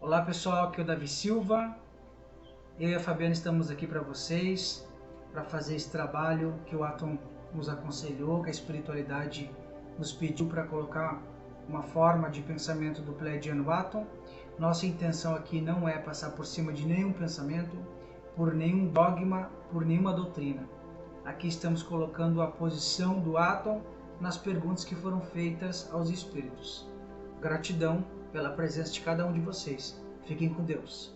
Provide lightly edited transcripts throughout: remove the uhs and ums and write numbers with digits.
Olá pessoal, aqui é o Davi Silva. Eu e a Fabiana estamos aqui para vocês, para fazer esse trabalho que o Atom nos aconselhou, que a espiritualidade nos pediu para colocar uma forma de pensamento do Pleiadiano Atom. Nossa intenção aqui não é passar por cima de nenhum pensamento, por nenhum dogma, por nenhuma doutrina. Aqui estamos colocando a posição do Atom nas perguntas que foram feitas aos espíritos. Gratidão pela presença de cada um de vocês. Fiquem com Deus.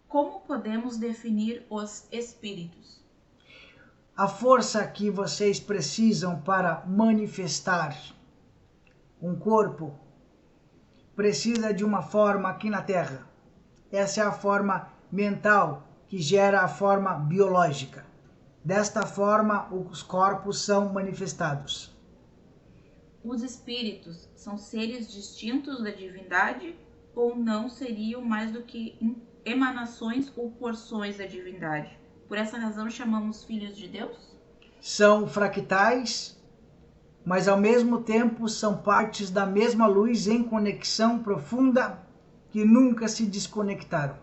Como podemos definir os espíritos? A força que vocês precisam para manifestar um corpo precisa de uma forma aqui na Terra. Essa é a forma mental que gera a forma biológica. Desta forma, os corpos são manifestados. Os espíritos são seres distintos da divindade ou não seriam mais do que emanações ou porções da divindade? Por essa razão chamamos filhos de Deus? São fractais, mas ao mesmo tempo são partes da mesma luz em conexão profunda que nunca se desconectaram.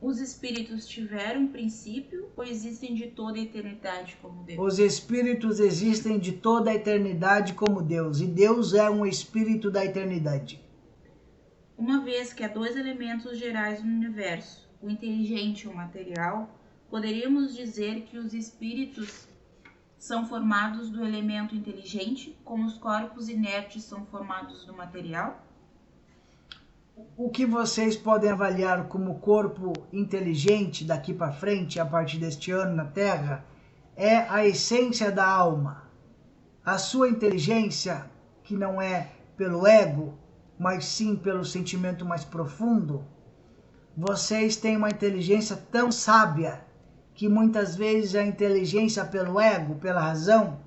Os espíritos tiveram princípio ou existem de toda a eternidade como Deus? Os espíritos existem de toda a eternidade como Deus, e Deus é um espírito da eternidade. Uma vez que há dois elementos gerais no universo, o inteligente e o material, poderíamos dizer que os espíritos são formados do elemento inteligente, como os corpos inertes são formados do material? O que vocês podem avaliar como corpo inteligente daqui para frente, a partir deste ano na Terra, é a essência da alma. A sua inteligência, que não é pelo ego, mas sim pelo sentimento mais profundo, vocês têm uma inteligência tão sábia que muitas vezes a inteligência pelo ego, pela razão,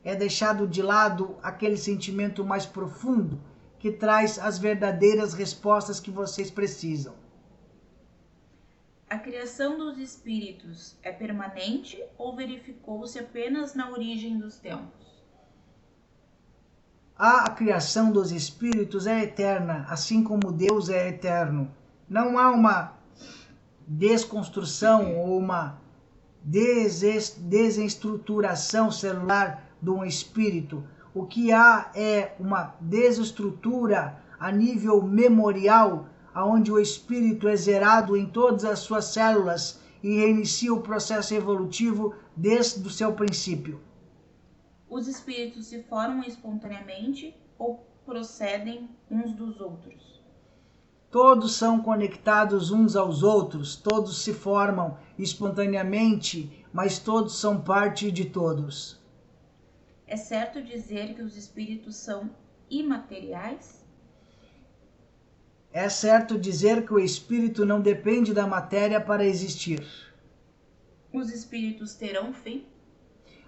é deixado de lado aquele sentimento mais profundo que traz as verdadeiras respostas que vocês precisam. A criação dos espíritos é permanente ou verificou-se apenas na origem dos tempos? A criação dos espíritos é eterna, assim como Deus é eterno. Não há uma desconstrução ou uma desestruturação celular de um espírito. O que há é uma desestrutura a nível memorial, onde o espírito é zerado em todas as suas células e reinicia o processo evolutivo desde o seu princípio. Os espíritos se formam espontaneamente ou procedem uns dos outros? Todos são conectados uns aos outros, todos se formam espontaneamente, mas todos são parte de todos. É certo dizer que os espíritos são imateriais? É certo dizer que o espírito não depende da matéria para existir. Os espíritos terão fim?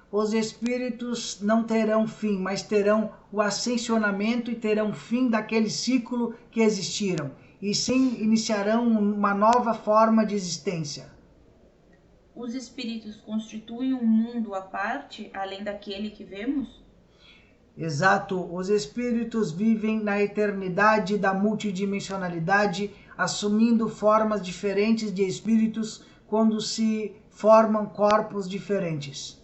Os espíritos não terão fim, mas terão o ascensionamento e terão fim daquele ciclo que existiram. E sim, iniciarão uma nova forma de existência. Os espíritos constituem um mundo à parte, além daquele que vemos? Exato, os espíritos vivem na eternidade da multidimensionalidade, assumindo formas diferentes de espíritos quando se formam corpos diferentes.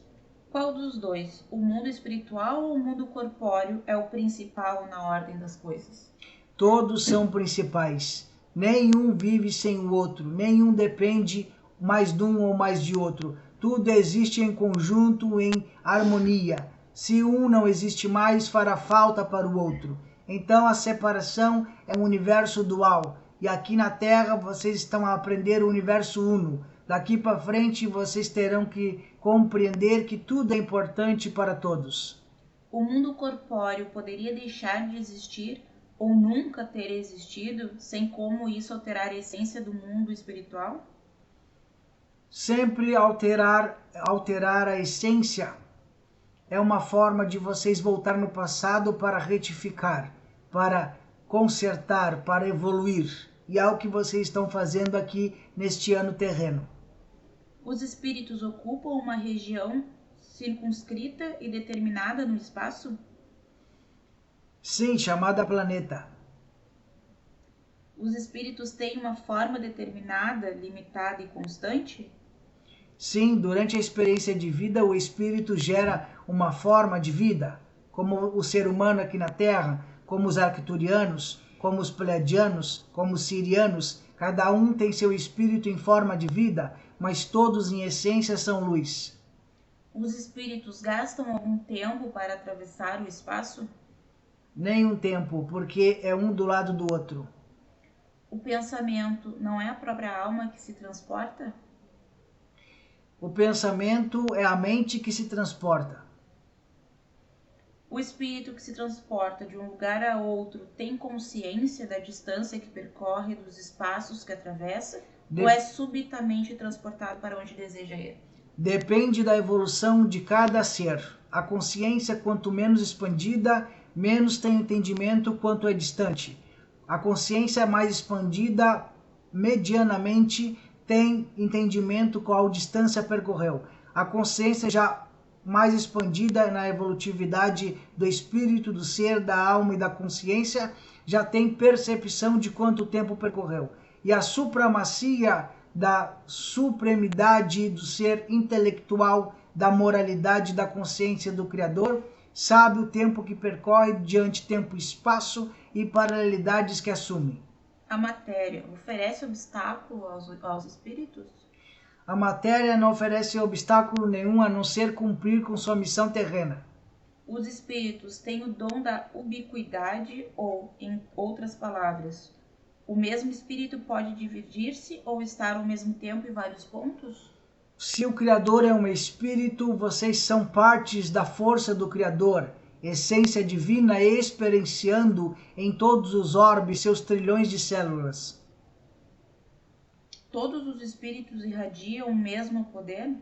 Qual dos dois, o mundo espiritual ou o mundo corpóreo, é o principal na ordem das coisas? Todos são principais. Nenhum vive sem o outro, nenhum depende mais de um ou mais de outro. Tudo existe em conjunto, em harmonia. Se um não existe mais, fará falta para o outro. Então a separação é um universo dual. E aqui na Terra vocês estão a aprender o universo uno. Daqui para frente vocês terão que compreender que tudo é importante para todos. O mundo corpóreo poderia deixar de existir ou nunca ter existido, sem como isso alterar a essência do mundo espiritual? Sempre alterar a essência é uma forma de vocês voltar no passado para retificar, para consertar, para evoluir. E é o que vocês estão fazendo aqui neste ano terreno. Os espíritos ocupam uma região circunscrita e determinada no espaço? Sim, chamada planeta. Os espíritos têm uma forma determinada, limitada e constante? Sim, durante a experiência de vida, o espírito gera uma forma de vida, como o ser humano aqui na Terra, como os arcturianos, como os pleiadianos, como os sirianos. Cada um tem seu espírito em forma de vida, mas todos em essência são luz. Os espíritos gastam algum tempo para atravessar o espaço? Nenhum tempo, porque é um do lado do outro. O pensamento não é a própria alma que se transporta? O pensamento é a mente que se transporta. O espírito que se transporta de um lugar a outro tem consciência da distância que percorre, dos espaços que atravessa, ou é subitamente transportado para onde deseja ir? Depende da evolução de cada ser. A consciência, quanto menos expandida, menos tem entendimento quanto é distante. A consciência mais expandida, medianamente, tem entendimento qual distância percorreu. A consciência já mais expandida na evolutividade do espírito, do ser, da alma e da consciência, já tem percepção de quanto tempo percorreu. E a supremacia da supremidade do ser intelectual, da moralidade, da consciência do Criador, sabe o tempo que percorre diante tempo e espaço e paralelidades que assume. A matéria oferece obstáculo aos espíritos? A matéria não oferece obstáculo nenhum a não ser cumprir com sua missão terrena. Os espíritos têm o dom da ubiquidade ou, em outras palavras, o mesmo espírito pode dividir-se ou estar ao mesmo tempo em vários pontos? Se o Criador é um espírito, vocês são partes da força do Criador, essência divina experienciando em todos os orbes seus trilhões de células. Todos os espíritos irradiam o mesmo poder?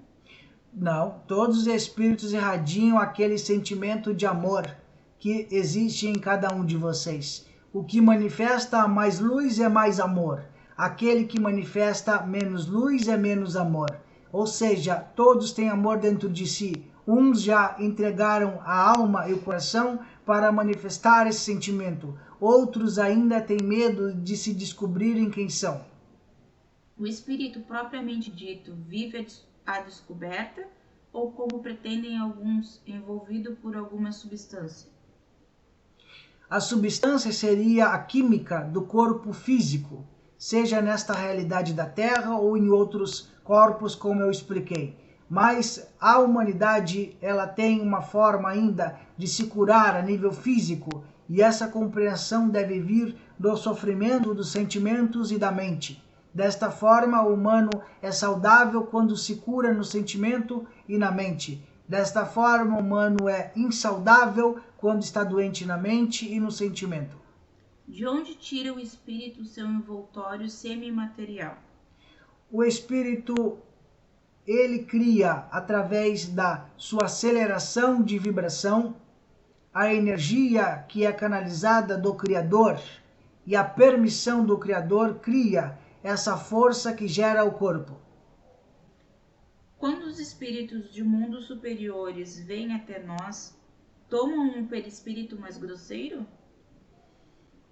Não, todos os espíritos irradiam aquele sentimento de amor que existe em cada um de vocês. O que manifesta mais luz é mais amor. Aquele que manifesta menos luz é menos amor. Ou seja, todos têm amor dentro de si. Uns já entregaram a alma e o coração para manifestar esse sentimento. Outros ainda têm medo de se descobrirem quem são. O espírito propriamente dito vive à descoberta ou, como pretendem alguns, envolvido por alguma substância? A substância seria a química do corpo físico, seja nesta realidade da Terra ou em outros corpos, como eu expliquei. Mas a humanidade, ela tem uma forma ainda de se curar a nível físico, e essa compreensão deve vir do sofrimento, dos sentimentos e da mente. Desta forma, o humano é saudável quando se cura no sentimento e na mente. Desta forma, o humano é insaudável quando está doente na mente e no sentimento. De onde tira o espírito seu envoltório semimaterial? O espírito, ele cria, através da sua aceleração de vibração, a energia que é canalizada do Criador, e a permissão do Criador cria essa força que gera o corpo. Quando os espíritos de mundos superiores vêm até nós, tomam um perispírito mais grosseiro?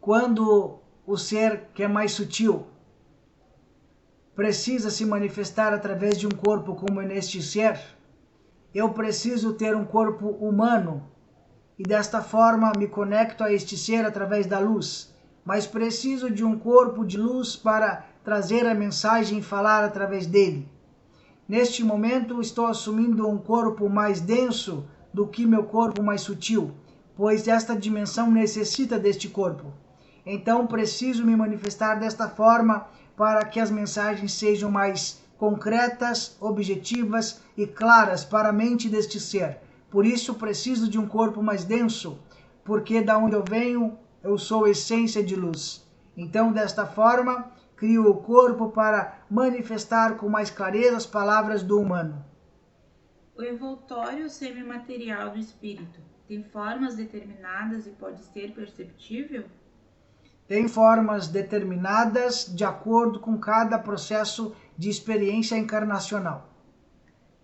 Quando o ser que é mais sutil precisa se manifestar através de um corpo como neste ser, eu preciso ter um corpo humano e desta forma me conecto a este ser através da luz, mas preciso de um corpo de luz para trazer a mensagem e falar através dele. Neste momento estou assumindo um corpo mais denso do que meu corpo mais sutil, pois esta dimensão necessita deste corpo. Então preciso me manifestar desta forma para que as mensagens sejam mais concretas, objetivas e claras para a mente deste ser. Por isso preciso de um corpo mais denso, porque da onde eu venho, eu sou essência de luz. Então, desta forma, crio o corpo para manifestar com mais clareza as palavras do humano. O envoltório semimaterial do espírito tem formas determinadas e pode ser perceptível? Tem formas determinadas de acordo com cada processo de experiência encarnacional.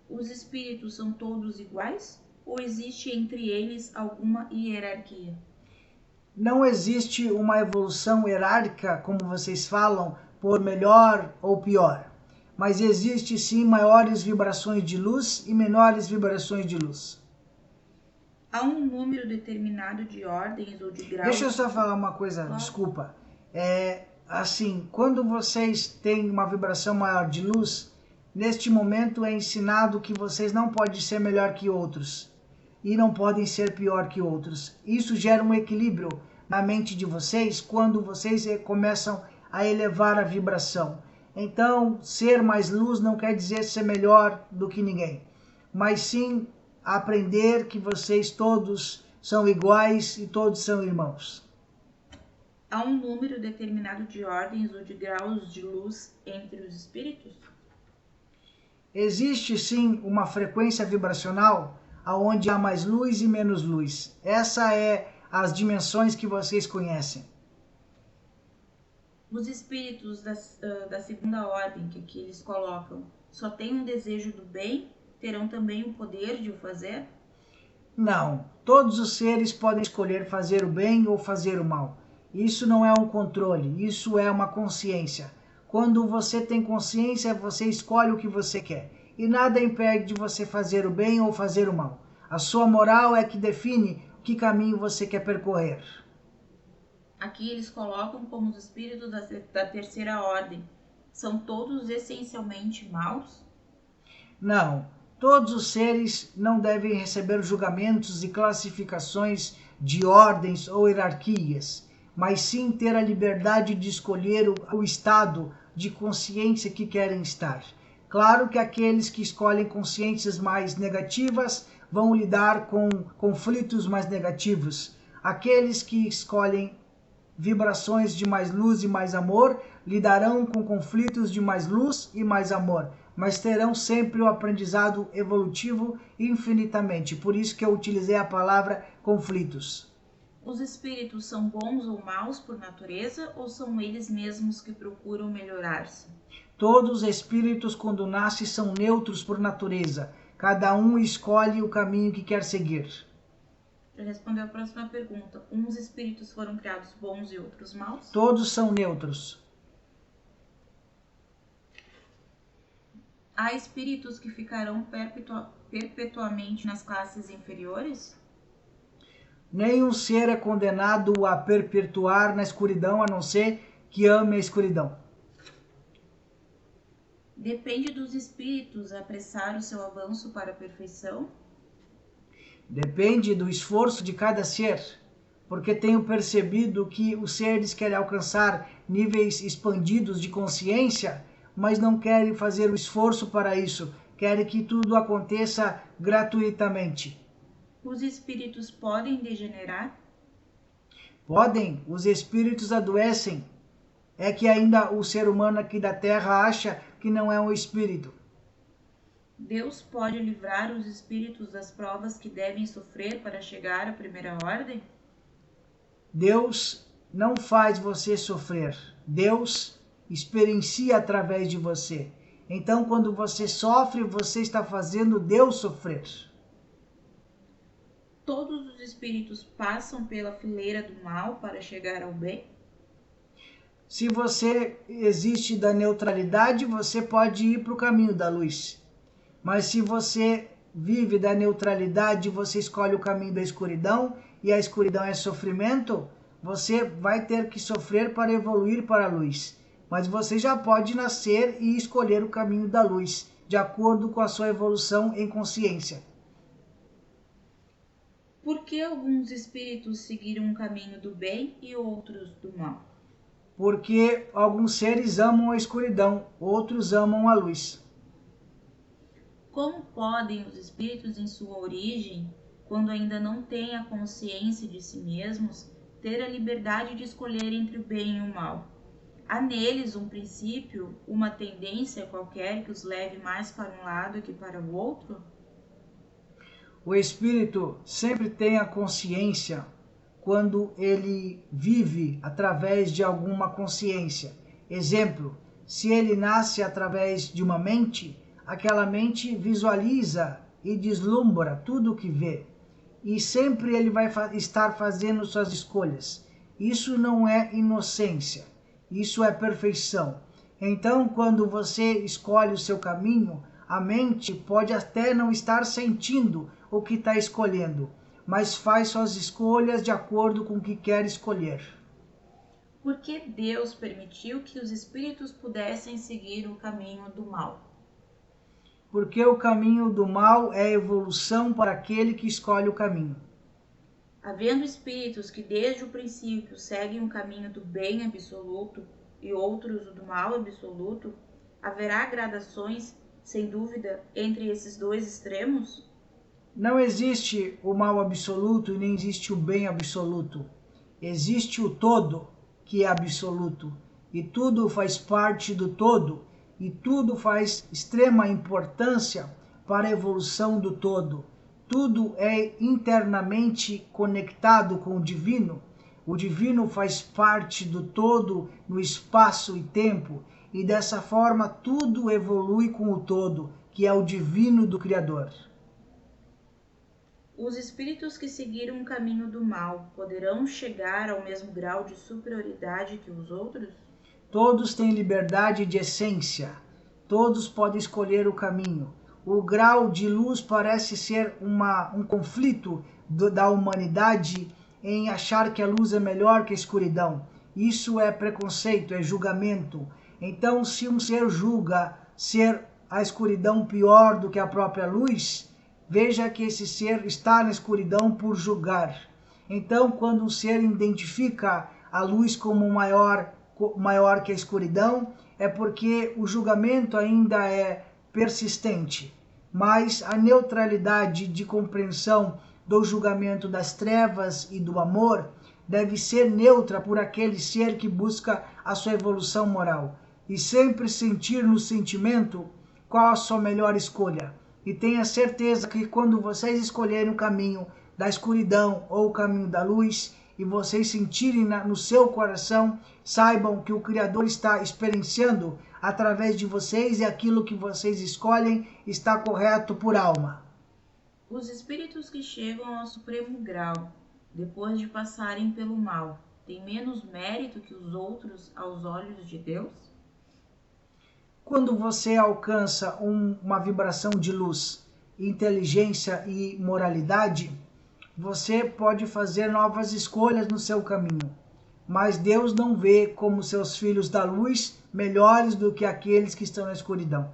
Os espíritos são todos iguais? Ou existe entre eles alguma hierarquia? não existe uma evolução hierárquica, como vocês falam, por melhor ou pior. Mas existe sim maiores vibrações de luz e menores vibrações de luz. Há um número determinado de ordens ou de graus... Deixa eu só falar uma coisa, desculpa. Assim, quando vocês têm uma vibração maior de luz, neste momento é ensinado que vocês não podem ser melhor que outros e não podem ser pior que outros. Isso gera um equilíbrio na mente de vocês quando vocês começam a elevar a vibração. Então, ser mais luz não quer dizer ser melhor do que ninguém, mas sim aprender que vocês todos são iguais e todos são irmãos. Há um número determinado de ordens ou de graus de luz entre os espíritos? Existe sim uma frequência vibracional onde há mais luz e menos luz. Essa é as dimensões que vocês conhecem. Os espíritos da segunda ordem que aqui eles colocam só têm um desejo do bem? Terão também o poder de o fazer? Não, todos os seres podem escolher fazer o bem ou fazer o mal. Isso não é um controle, isso é uma consciência. Quando você tem consciência, você escolhe o que você quer. E nada impede de você fazer o bem ou fazer o mal. A sua moral é que define que caminho você quer percorrer. Aqui eles colocam como os espíritos da terceira ordem. São todos essencialmente maus? Não, todos os seres não devem receber julgamentos e classificações de ordens ou hierarquias, mas sim ter a liberdade de escolher o estado de consciência que querem estar. Claro que aqueles que escolhem consciências mais negativas vão lidar com conflitos mais negativos. Aqueles que escolhem vibrações de mais luz e mais amor lidarão com conflitos de mais luz e mais amor, mas terão sempre o aprendizado evolutivo infinitamente. Por isso que eu utilizei a palavra conflitos. Os espíritos são bons ou maus por natureza ou são eles mesmos que procuram melhorar-se? Todos os espíritos, quando nascem, são neutros por natureza. Cada um escolhe o caminho que quer seguir. Para responder a próxima pergunta, uns espíritos foram criados bons e outros maus? Todos são neutros. Há espíritos que ficarão perpetuamente nas classes inferiores? Nenhum ser é condenado a perpetuar na escuridão, a não ser que ame a escuridão. Depende dos espíritos apressar o seu avanço para a perfeição? Depende do esforço de cada ser, porque tenho percebido que os seres querem alcançar níveis expandidos de consciência, mas não querem fazer o esforço para isso, querem que tudo aconteça gratuitamente. Os espíritos podem degenerar? Podem, os espíritos adoecem. É que ainda o ser humano aqui da Terra acha que não é um espírito. Deus pode livrar os espíritos das provas que devem sofrer para chegar à primeira ordem? Deus não faz você sofrer. Deus experiencia através de você. Então, quando você sofre, você está fazendo Deus sofrer. Todos os espíritos passam pela fileira do mal para chegar ao bem? Se você existe da neutralidade, você pode ir para o caminho da luz. Mas se você vive da neutralidade, você escolhe o caminho da escuridão, e a escuridão é sofrimento, você vai ter que sofrer para evoluir para a luz. Mas você já pode nascer e escolher o caminho da luz, de acordo com a sua evolução em consciência. Por que alguns espíritos seguiram um caminho do bem e outros do mal? Porque alguns seres amam a escuridão, outros amam a luz. Como podem os espíritos em sua origem, quando ainda não têm a consciência de si mesmos, ter a liberdade de escolher entre o bem e o mal? Há neles um princípio, uma tendência qualquer que os leve mais para um lado que para o outro? O espírito sempre tem a consciência quando ele vive através de alguma consciência. Exemplo, se ele nasce através de uma mente, aquela mente visualiza e deslumbra tudo o que vê. e sempre ele vai estar fazendo suas escolhas. Isso não é inocência, isso é perfeição. Então, quando você escolhe o seu caminho, a mente pode até não estar sentindo o que está escolhendo, mas faz suas escolhas de acordo com o que quer escolher. Por que Deus permitiu que os espíritos pudessem seguir o caminho do mal? Porque o caminho do mal é evolução para aquele que escolhe o caminho. Havendo espíritos que desde o princípio seguem o caminho do bem absoluto e outros o do mal absoluto, haverá gradações, sem dúvida, entre esses dois extremos? Não existe o mal absoluto e nem existe o bem absoluto. Existe o todo, que é absoluto, e tudo faz parte do todo, e tudo faz extrema importância para a evolução do todo. Tudo é internamente conectado com o divino. O divino faz parte do todo no espaço e tempo, e dessa forma tudo evolui com o todo, que é o divino do Criador. Os espíritos que seguiram o caminho do mal poderão chegar ao mesmo grau de superioridade que os outros? Todos têm liberdade de essência, todos podem escolher o caminho. O grau de luz parece ser um conflito da humanidade em achar que a luz é melhor que a escuridão. Isso é preconceito, é julgamento. Então, se um ser julga ser a escuridão pior do que a própria luz, veja que esse ser está na escuridão por julgar. Então, quando um ser identifica a luz como maior que a escuridão, é porque o julgamento ainda é persistente. Mas a neutralidade de compreensão do julgamento das trevas e do amor deve ser neutra por aquele ser que busca a sua evolução moral. E sempre sentir no sentimento qual a sua melhor escolha. E tenha certeza que quando vocês escolherem o caminho da escuridão ou o caminho da luz, e vocês sentirem no seu coração, saibam que o Criador está experienciando através de vocês e aquilo que vocês escolhem está correto por alma. Os espíritos que chegam ao supremo grau, depois de passarem pelo mal, têm menos mérito que os outros aos olhos de Deus? Quando você alcança uma vibração de luz, inteligência e moralidade, você pode fazer novas escolhas no seu caminho. Mas Deus não vê como seus filhos da luz melhores do que aqueles que estão na escuridão.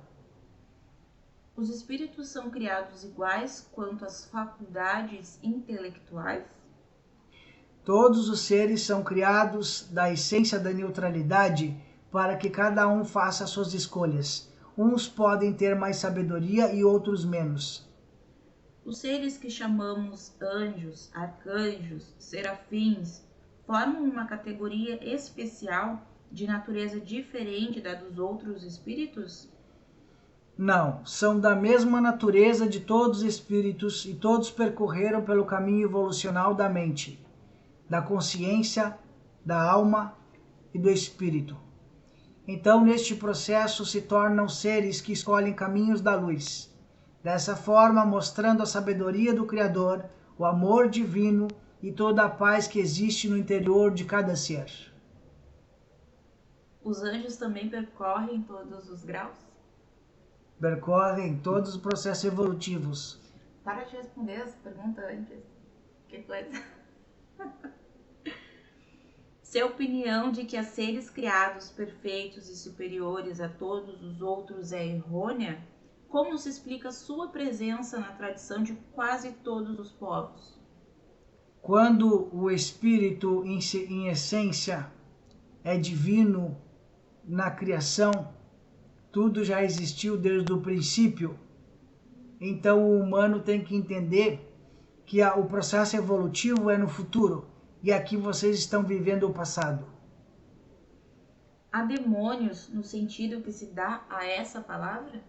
Os espíritos são criados iguais quanto às faculdades intelectuais? Todos os seres são criados da essência da neutralidade para que cada um faça suas escolhas. Uns podem ter mais sabedoria e outros menos. Os seres que chamamos anjos, arcanjos, serafins, formam uma categoria especial de natureza diferente da dos outros espíritos? Não, são da mesma natureza de todos os espíritos e todos percorreram pelo caminho evolucional da mente, da consciência, da alma e do espírito. Então, neste processo, se tornam seres que escolhem caminhos da luz. Dessa forma, mostrando a sabedoria do Criador, o amor divino e toda a paz que existe no interior de cada ser. Os anjos também percorrem todos os graus? Percorrem todos os processos evolutivos. Para de responder essa pergunta antes. Que coisa. Se a opinião de que há seres criados perfeitos e superiores a todos os outros é errônea, como se explica sua presença na tradição de quase todos os povos? Quando o espírito em essência é divino na criação, tudo já existiu desde o princípio. Então o humano tem que entender que o processo evolutivo é no futuro e aqui vocês estão vivendo o passado. Há demônios no sentido que se dá a essa palavra?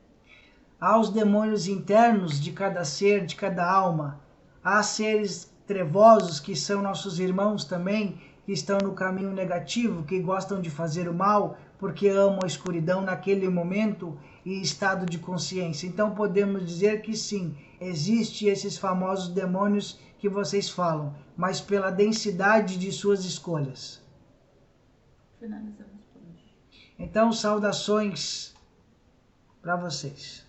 Há os demônios internos de cada ser, de cada alma. Há seres trevosos que são nossos irmãos também, que estão no caminho negativo, que gostam de fazer o mal, porque amam a escuridão naquele momento e estado de consciência. Então podemos dizer que sim, existem esses famosos demônios que vocês falam, mas pela densidade de suas escolhas. Finalizamos por hoje. Então, saudações para vocês.